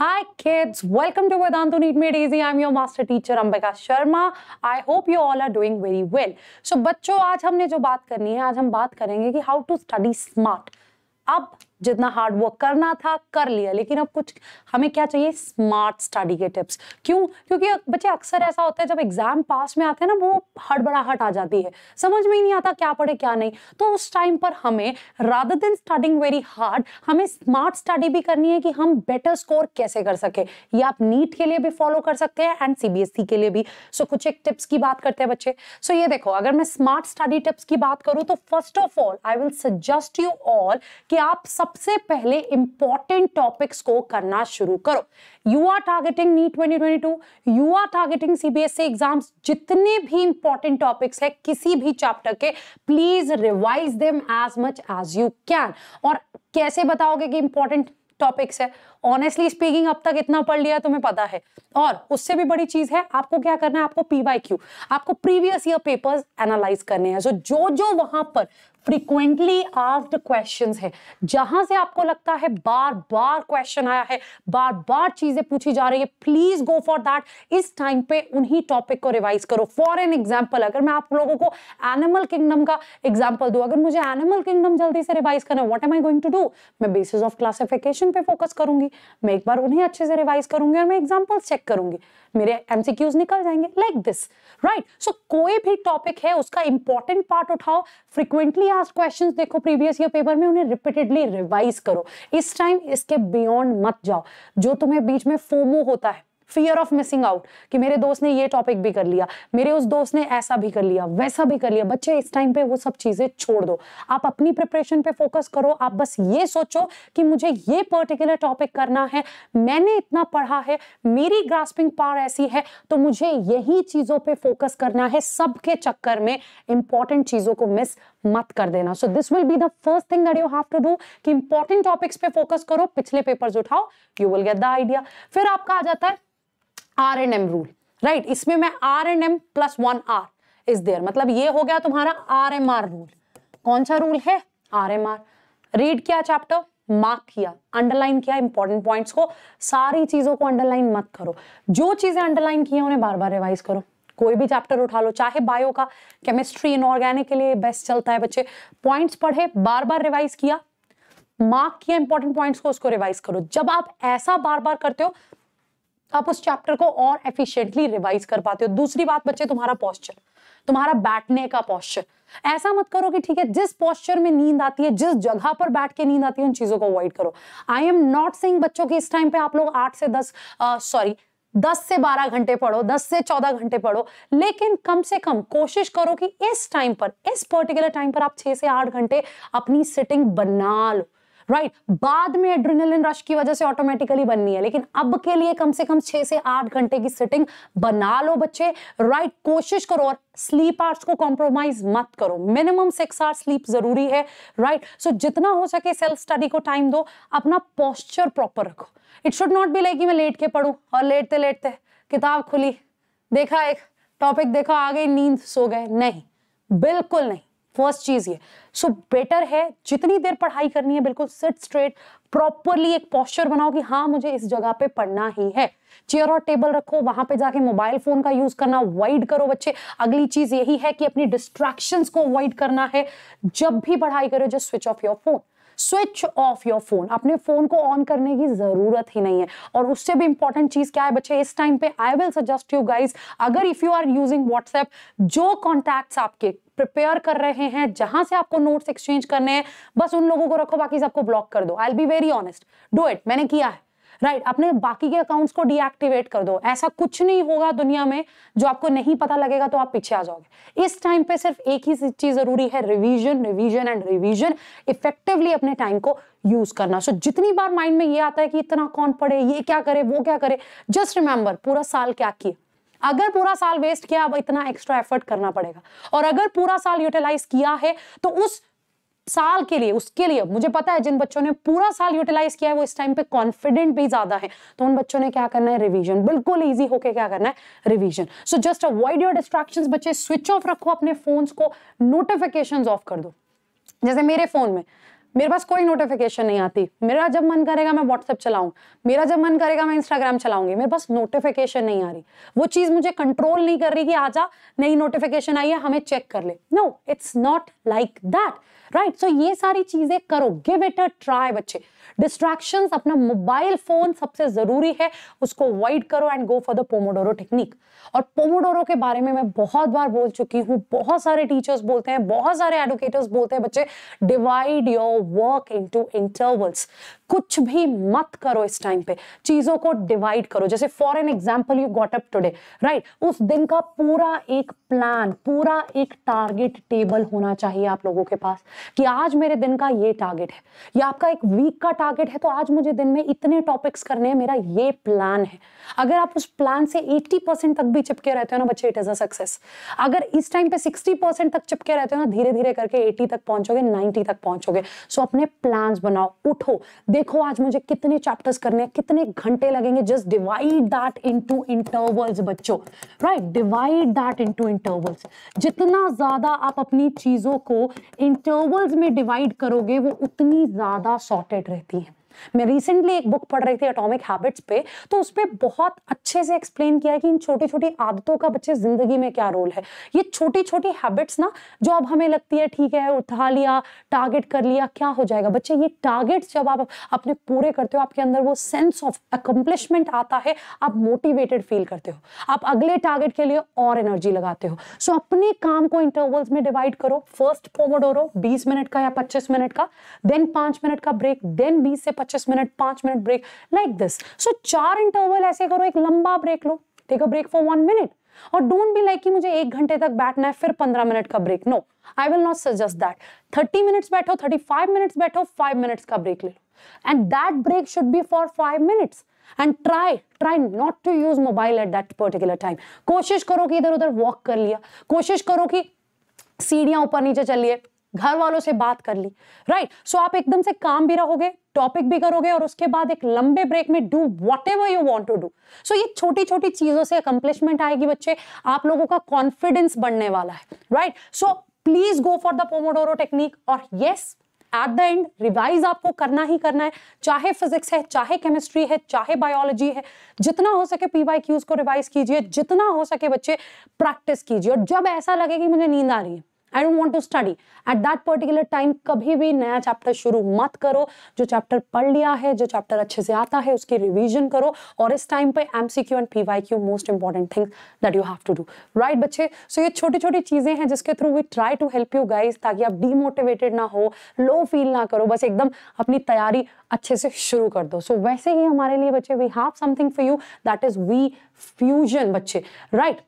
Hi kids, welcome to Vedantu Neat Made Easy. I'm your master teacher Ambika Sharma. I hope you all are doing very well. So बच्चों आज हमने जो बात करनी है, आज हम बात करेंगे कि how to study smart. अब जितना हार्ड वर्क करना था कर लिया, लेकिन अब कुछ हमें क्या चाहिए, स्मार्ट स्टडी के टिप्स। क्यों? क्योंकि बच्चे अक्सर ऐसा होता है जब एग्जाम पास में आते हैं ना, वो हड़बड़ाहट आ जाती है, समझ में ही नहीं आता क्या पढ़े क्या नहीं। तो उस टाइम पर हमें rather than studying very hard, हमें स्मार्ट स्टडी भी करनी है कि हम बेटर स्कोर कैसे कर सके। ये आप नीट के लिए भी फॉलो कर सकते हैं एंड सीबीएसई के लिए भी। सो कुछ एक टिप्स की बात करते हैं बच्चे। सो ये देखो, अगर मैं स्मार्ट स्टडी टिप्स की बात करूं तो first of all I will suggest you all कि आप सबसे पहले इंपॉर्टेंट टॉपिक्स को करना शुरू करो। You are targeting NEET 2022, you are targeting CBSE exams, जितने भी इंपॉर्टेंट टॉपिक्स है किसी भी चैप्टर के, please revise them as much as you can. और कैसे बताओगे कि इंपॉर्टेंट टॉपिक्स है? ऑनेस्टली स्पीकिंग अब तक इतना पढ़ लिया तुम्हें पता है। और उससे भी बड़ी चीज है, आपको क्या करना है, आपको पीवाईक्यू, आपको प्रीवियस ईयर पेपर्स एनालाइज करने हैं। सो जो वहां पर फ्रीक्वेंटली आस्क्ड क्वेश्चंस है, जहां से आपको लगता है बार बार क्वेश्चन आया है, बार बार चीजें पूछी जा रही है, प्लीज गो फॉर दैट। इस टाइम पे उन्हीं टॉपिक को रिवाइज करो। फॉर एन एग्जाम्पल, अगर मैं आप लोगों को एनिमल किंगडम का एग्जाम्पल दूं, अगर मुझे एनिमल किंगडम जल्दी से रिवाइज करना है, what am I going to do? मैं बेसिस ऑफ क्लासिफिकेशन पे फोकस करूंगी, मैं एक बार उन्हें अच्छे से रिवाइज करूंगी और मैं एग्जाम्पल्स चेक करूंगी, मेरे एमसीक्यूज निकल जाएंगे लाइक दिस, राइट? सो कोई भी टॉपिक है उसका इंपॉर्टेंट पार्ट उठाओ, फ्रीक्वेंटली आस्क्ड क्वेश्चंस देखो प्रीवियस ईयर पेपर में, उन्हें रिपीटेडली रिवाइज करो। इस टाइम इसके बियॉन्ड मत जाओ। जो तुम्हें बीच में फोमो होता है, फियर ऑफ मिसिंग आउट, कि मेरे दोस्त ने ये टॉपिक भी कर लिया, मेरे उस दोस्त ने ऐसा भी कर लिया, वैसा भी कर लिया, बच्चे इस टाइम पे वो सब चीजें छोड़ दो। आप अपनी प्रिपरेशन पे फोकस करो। आप बस ये सोचो कि मुझे ये पर्टिकुलर टॉपिक करना है, मैंने इतना पढ़ा है, मेरी ग्रास्पिंग पावर ऐसी है, तो मुझे यही चीजों पे फोकस करना है। सबके चक्कर में इंपॉर्टेंट चीजों को मिस मत कर देना। So this will be the first thing that you have to do कि इंपॉर्टेंट टॉपिक्स पे फोकस करो, पिछले पेपर्स उठाओ, you will get the idea. फिर आपका आ जाता है R&M रूल, राइट? इसमें मैं R&M plus 1R is there, मतलब ये हो गया तुम्हारा RMR रूल। कौन सा रूल है? RMR। रीड किया चैप्टर, मार्क किया, अंडरलाइन किया इंपॉर्टेंट पॉइंट्स को, सारी चीजों को अंडरलाइन मत करो। जो चीजें अंडरलाइन की हैं उन्हें बार बार रिवाइज करो। कोई भी चैप्टर उठा लो, चाहे बायो का, केमिस्ट्री, इनऑर्गेनिक के लिए बेस्ट चलता है बच्चे। पॉइंट्स पढ़े, बार बार रिवाइज किया, मार्क किया इंपॉर्टेंट पॉइंट्स को, उसको रिवाइज करो। जब आप ऐसा बार बार करते हो, आप उस चैप्टर को और एफिशिएंटली रिवाइज कर पाते हो। दूसरी बात बच्चे, तुम्हारा पोस्चर, तुम्हारा बैठने का पोस्चर, ऐसा मत करो कि ठीक है जिस पोस्चर में नींद आती है, जिस जगह पर बैठ के नींद आती है, उन चीजों को अवॉइड करो। आई एम नॉट सेइंग बच्चों की इस टाइम पे आप लोग 10 से 12 घंटे पढ़ो, 10 से 14 घंटे पढ़ो, लेकिन कम से कम कोशिश करो कि इस टाइम पर, इस पर्टिकुलर टाइम पर आप 6 से 8 घंटे अपनी सिटिंग बना लो, राइट? बाद में एड्रेनलिन रश की वजह से ऑटोमेटिकली बननी है, लेकिन अब के लिए कम से कम 6 से 8 घंटे की सिटिंग बना लो बच्चे, राइट? कोशिश करो और स्लीप आवर्स को कॉम्प्रोमाइज मत करो। मिनिमम 6 आवर्स स्लीप जरूरी है, राइट? सो जितना हो सके सेल्फ स्टडी को टाइम दो, अपना पोस्चर प्रॉपर रखो। It should not be like कि मैं लेट के पढ़ूं और लेटते लेटते किताब खुली, देखा एक टॉपिक, देखा आ गई नींद, सो गए। नहीं, बिल्कुल नहीं। फर्स्ट चीज ये। सो बेटर है जितनी देर पढ़ाई करनी है, बिल्कुल सिट स्ट्रेट, प्रॉपरली एक पोस्चर बनाओ कि हाँ मुझे इस जगह पे पढ़ना ही है। चेयर और टेबल रखो, वहां पे जाके मोबाइल फोन का यूज करना अवॉइड करो बच्चे। अगली चीज यही है कि अपनी डिस्ट्रैक्शंस को अवॉइड करना है। जब भी पढ़ाई करो, just switch off your phone, switch off your phone. अपने फोन को ऑन करने की जरूरत ही नहीं है। और उससे भी इंपॉर्टेंट चीज क्या है बच्चे, इस टाइम पे I will suggest you guys, अगर if you are using WhatsApp, जो कॉन्टैक्ट्स आपके प्रिपेयर कर रहे हैं, जहां से आपको नोट्स एक्सचेंज करने हैं, बस उन लोगों को रखो, बाकी सबको ब्लॉक कर दो। I will be very honest, do it, मैंने किया है, राइट? अपने बाकी के अकाउंट्स को डीएक्टिवेट कर दो। ऐसा कुछ नहीं होगा दुनिया में जो आपको नहीं पता लगेगा तो आप पीछे आ जाओगे। इस टाइम पे सिर्फ एक ही चीज जरूरी है, revision, revision and revision. Effectively अपने टाइम को यूज करना। सो जितनी बार माइंड में ये आता है कि इतना कौन पढ़े, ये क्या करे, वो क्या करे, जस्ट रिमेंबर पूरा साल क्या किया। अगर पूरा साल वेस्ट किया, अब इतना एक्स्ट्रा एफर्ट करना पड़ेगा। और अगर पूरा साल यूटिलाइज किया है, तो उस साल के लिए, उसके लिए मुझे पता है जिन बच्चों ने पूरा साल यूटिलाइज किया है वो इस टाइम पे कॉन्फिडेंट भी ज्यादा है, तो उन बच्चों ने क्या करना है, रिवीजन, बिल्कुल इजी होके क्या करना है, revision. So just avoid your distractions बच्चे, स्विच ऑफ रखो अपने फोन्स को, नोटिफिकेशंस ऑफ कर दो। जैसे मेरे फोन में मेरे पास कोई नोटिफिकेशन नहीं आती, मेरा जब मन करेगा मैं व्हाट्सएप चलाऊं, मेरा जब मन करेगा मैं इंस्टाग्राम चलाऊंगी, मेरे पास नोटिफिकेशन नहीं आ रही, वो चीज मुझे कंट्रोल नहीं कर रही कि आजा नई नोटिफिकेशन आई है हमें चेक कर ले। No, it's not like that, right. So ये सारी चीजें करो, गिव इट अ ट्राई बच्चे। डिस्ट्रैक्शंस, अपना मोबाइल फोन सबसे जरूरी है, उसको अवॉइड करो and go for the pomodoro technique. और पोमोडोरो के बारे में मैं बहुत बार बोल चुकी हूँ, बहुत सारे टीचर्स बोलते हैं, बहुत सारे एडुकेटर्स बोलते हैं बच्चे, divide your work into intervals. कुछ भी मत करो इस टाइम पे, चीजों को डिवाइड करो। जैसे for an example you got up today, right, उस दिन का पूरा एक प्लान, पूरा एक टारगेट टेबल होना चाहिए आप लोगों के पास कि आज मेरे दिन का ये टारगेट है, या आपका एक वीक का टारगेट है तो आज मुझे दिन में इतने टॉपिक्स करने हैं, मेरा ये प्लान है। अगर आप उस प्लान से 80% तक भी चिपके रहते हो ना बच्चे, इट इज अ सक्सेस। अगर इस टाइम पे 60% तक चिपके रहते हो ना, धीरे धीरे करके 80 तक पहुंचोगे, 90 तक पहुंचोगे। सो अपने प्लान्स बनाओ, उठो, देखो आज मुझे कितने चैप्टर्स करने हैं, कितने घंटे लगेंगे, just divide that into intervals बच्चों, right, divide that into intervals. जितना ज्यादा आप अपनी चीजों को इंटरवल्स में डिवाइड करोगे वो उतनी ज्यादा सॉर्टेड रहती है। मैं रिसेंटली एक बुक पढ़ रही थी एटॉमिक हैबिट्स पे, तो उस पे बहुत अच्छे से एक्सप्लेन किया है कि इन छोटी छोटी आदतों का बच्चे जिंदगी में क्या रोल है। ये छोटी छोटी हैबिट्स ना, जो अब हमें लगती है ठीक है उठा लिया, टारगेट कर लिया, क्या हो जाएगा बच्चे, ये टारगेट्स जब आप अपने पूरे करते हो, आपके अंदर वो सेंस ऑफ अकम्प्लिशमेंट आता है, आप मोटिवेटेड फील करते हो, आप अगले टारगेट के लिए और एनर्जी लगाते हो। सो अपने काम को इंटरवल्स में डिवाइड करो। फर्स्ट पोमोडोरो 20 मिनट का या 25 मिनट का, देन 5 मिनट का ब्रेक, देन 20 से 25 minute, 5 minute break, like this. So 4 interval ऐसे करो, एक लंबा ब्रेक लो, take a break for 1 minute. और डोंट बी लाइक कि मुझे 1 घंटे तक बैठना है फिर 15 मिनट का break. No, I will not suggest that. 30 minutes बैठो, 35 मिनट्स बैठो, 5 मिनट्स का ब्रेक ले लो, and that break should be for 5 minutes. And try not to use mobile at that particular time. कोशिश करो कि इधर उधर वॉक कर लिया, कोशिश करो कि सीढ़ियां ऊपर नीचे चल लिए, घर वालों से बात कर ली, राइट। सो आप एकदम से काम भी रहोगे, टॉपिक भी करोगे, और उसके बाद एक लंबे ब्रेक में do whatever you want to do. So ये छोटी छोटी चीजों से अकम्प्लिशमेंट आएगी बच्चे, आप लोगों का कॉन्फिडेंस बढ़ने वाला है, right. So please go for the pomodoro technique. और yes, at the end revise आपको करना ही करना है, चाहे फिजिक्स है, चाहे केमिस्ट्री है, चाहे बायोलॉजी है। जितना हो सके PYQs को रिवाइज कीजिए, जितना हो सके बच्चे प्रैक्टिस कीजिए। और जब ऐसा लगे कि मुझे नींद आ रही है, I don't want to study at that particular time, कभी भी नया चैप्टर शुरू मत करो। जो चैप्टर पढ़ लिया है, जो चैप्टर अच्छे से आता है, उसकी रिवीजन करो। और इस टाइम पे MCQ and PYQ most important thing that you have to do, right बच्चे। सो ये छोटी छोटी चीजें हैं जिसके through we try to help you guys, ताकि आप डीमोटिवेटेड ना हो, लो फील ना करो, बस एकदम अपनी तैयारी अच्छे से शुरू कर दो। सो वैसे ही हमारे लिए बच्चे we have something for you, that is we fusion बच्चे, राइट।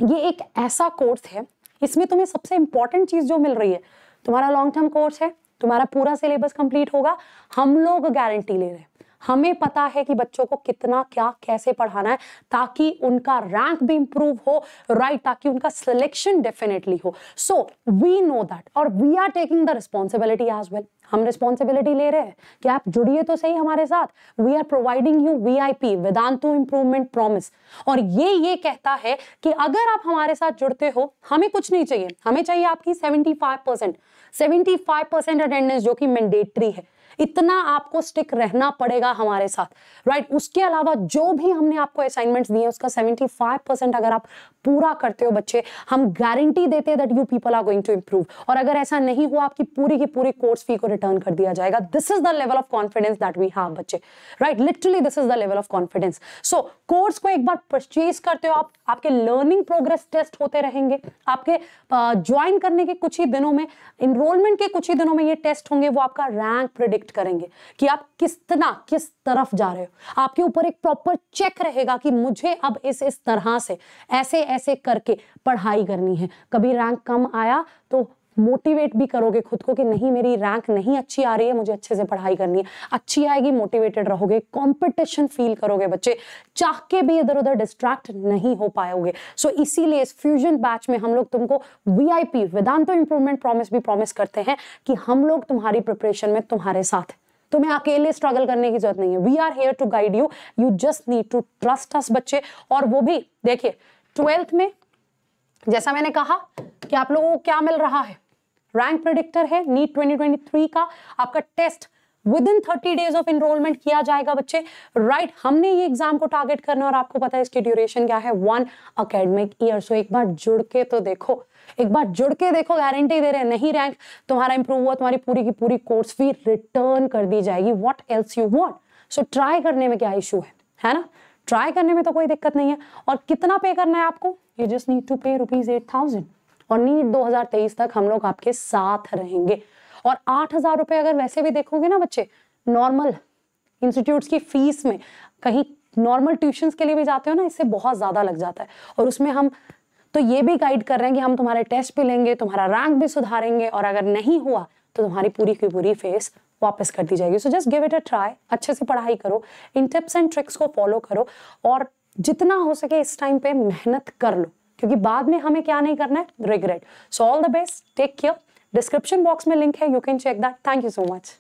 ये एक ऐसा कोर्स है, इसमें तुम्हें सबसे इंपॉर्टेंट चीज जो मिल रही है, तुम्हारा लॉन्ग टर्म कोर्स है, तुम्हारा पूरा सिलेबस कंप्लीट होगा, हम लोग गारंटी ले रहे हैं, हमें पता है कि बच्चों को कितना क्या कैसे पढ़ाना है, ताकि उनका रैंक भी इंप्रूव हो, राइट, ताकि उनका सिलेक्शन डेफिनेटली हो। सो वी नो दैट, और we are taking the responsibility as well. हम रिस्पॉन्सिबिलिटी ले रहे हैं कि आप जुड़िए तो सही हमारे साथ। We are providing you VIP Vedantu improvement promise, और ये कहता है कि अगर आप हमारे साथ जुड़ते हो, हमें कुछ नहीं चाहिए, हमें चाहिए आपकी 75% अटेंडेंस, जो कि मैंडेटरी है। इतना आपको स्टिक रहना पड़ेगा हमारे साथ, राइट। उसके अलावा जो भी हमने आपको असाइनमेंट्स दिए, उसका 75% अगर आप पूरा करते हो बच्चे, हम गारंटी देते हैं that you people are going to improve. और अगर ऐसा नहीं हुआ, आपकी पूरी की पूरी कोर्स फी को रिटर्न कर दिया जाएगा। This is the level of confidence that we have बच्चे, right, literally this is the level of confidence. So course को एक बार परचेज करते हो आप, आपके लर्निंग प्रोग्रेस टेस्ट होते रहेंगे, आपके ज्वाइन करने के कुछ ही दिनों में, इनरोलमेंट के कुछ ही दिनों में ये टेस्ट होंगे, वो आपका रैंक प्रेडिक्ट करेंगे कि आप किस तरफ जा रहे हो। आपके ऊपर एक प्रॉपर चेक रहेगा कि मुझे अब इस तरह से ऐसे करके पढ़ाई करनी है। कभी रैंक कम आया तो मोटिवेट भी करोगे खुद को कि नहीं, मेरी रैंक नहीं अच्छी आ रही है, मुझे अच्छे से पढ़ाई करनी है। अच्छी आएगी, मोटिवेटेड रहोगे, कंपटीशन फील करोगे बच्चे, चाह के भी इधर उधर डिस्ट्रैक्ट नहीं हो पाओगे। सो इसीलिए इस फ्यूजन बैच में हम लोग तुमको VIP वेदांतु इंप्रूवमेंट प्रॉमिस भी प्रॉमिस करते हैं कि हम लोग तुम्हारी प्रिपरेशन में तुम्हारे साथ हैं। तुम्हें अकेले स्ट्रगल करने की जरूरत नहीं है। We are here to guide you, you just need to trust us बच्चे। और वो भी देखिए 12th में, जैसा मैंने कहा कि आप लोगों को क्या मिल रहा है, रैंक प्रेडिक्टर है नीट 2023 का, आपका test within 30 days of enrolment किया जाएगा बच्चे, राइट। हमने ये एग्जाम को टारगेट करना और आपको पता है इसकी ड्यूरेशन क्या है, 1 एकेडमिक ईयर। सो एक बार जुड़ के तो देखो, एक बार जुड़ के देखो, गारंटी दे रहे हैं, नहीं रैंक तुम्हारा इंप्रूव हुआ, तुम्हारी पूरी की पूरी कोर्स फी रिटर्न कर दी जाएगी। What else you want. So try करने में क्या इशू है ना, ट्राई करने में तो कोई दिक्कत नहीं है। और कितना पे करना है आपको, यू जस्ट नीड टू पे ₹8,000 और नीट 2023 तक हम लोग आपके साथ रहेंगे। और 8,000 रुपए अगर वैसे भी देखोगे ना बच्चे, नॉर्मल इंस्टीट्यूट्स की फीस में, कहीं नॉर्मल ट्यूशंस के लिए भी जाते हो ना, इससे बहुत ज्यादा लग जाता है। और उसमें हम तो ये भी गाइड कर रहे हैं कि हम तुम्हारे टेस्ट भी लेंगे, तुम्हारा रैंक भी सुधारेंगे, और अगर नहीं हुआ तो तुम्हारी पूरी की पूरी फीस वापस कर दी जाएगी। So just give it a try, अच्छे से पढ़ाई करो, इन टिप्स एंड ट्रिक्स को फॉलो करो, और जितना हो सके इस टाइम पे मेहनत कर लो, क्योंकि बाद में हमें क्या नहीं करना है, regret. So all the best, take care. Description box में लिंक है, you can check that. Thank you so much.